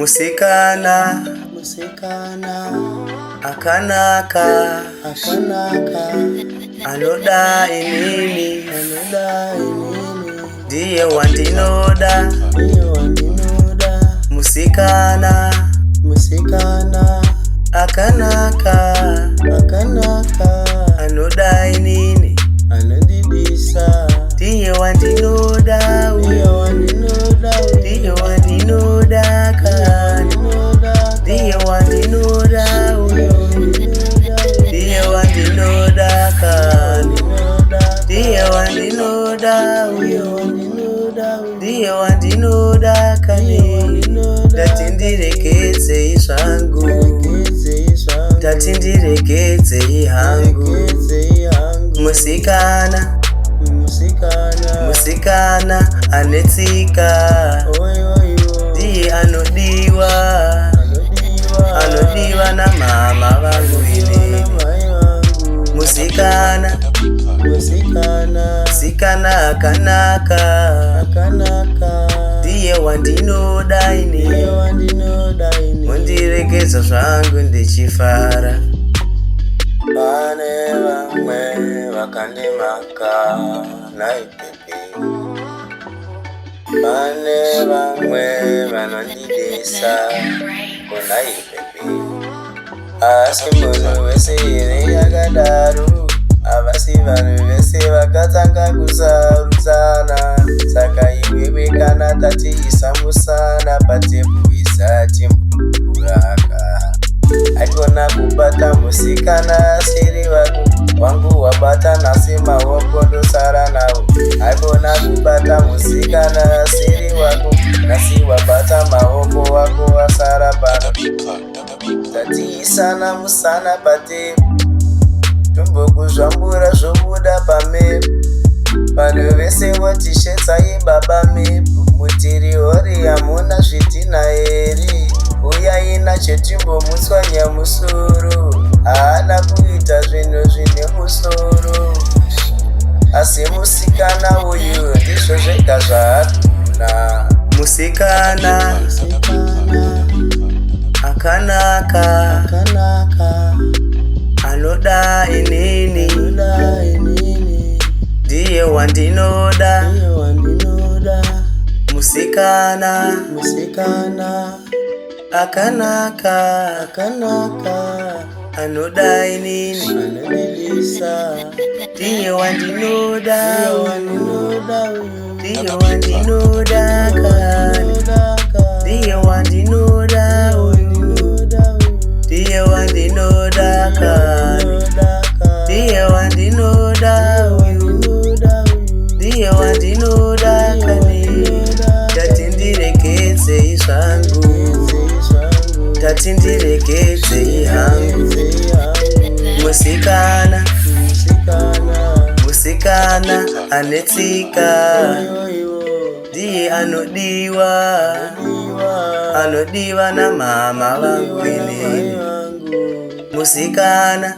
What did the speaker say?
Musikana akanaka anoda inini ndiye wandinoda. Musikana akanaka anoda inini ndiye wandinoda. Ndiye wandinoda kani, ndiye wandinoda ndiye wandinoda kani, ndiye wandinoda ndiye wandinoda kani. Ndatindirekeze izvangu, ndatindirekeze ihangu. Musikana anetsika ndiye anodiwa na mama vangu ini. Musikana akanaka ndiye wandinoda ini. Mundirekeza zvangu ndichifara. Pane vamwe vakandimaka naipepe, pane vamwe vanondidesa kunaipepe. Asi munhu wese ere yakadaro, avasi vanhu vese vakatanga kusarudzana. Saka iwewe kana tatiisa musana patepu isati mburaka. Aikona kubata musikana siri wangu wabata nasi maoko ndosara nawo. Aikona kubata musikana siri wangu nasi wabata maoko wako wasara pano. Tatiisana musana patepu tombokuzvambura zvobuda pamepu. Vanhu vese votishetsai baba mepu. Mutiri hori hamuna zvidhina eri. Uyai nachetimbomutswanya musoro. Haana kuita zvinhu zvine musoro. Asi musikana uyu ndizvo zvega zvaarikuna. Musikana akanaka anoda inini ndiye wandinoda. Musikana akanaka anoda inini ndiye wandinoda. Ndiye wandinoda kani, ndiye wandinoda ndiye wandinoda kani, ndiye wandinoda ndiye wandinoda kani. Ndatindirekeze izvangu, ndatindirekeze ihangu. Musikana anetsika ndiye anodiwa na mama vangu ini. Musikana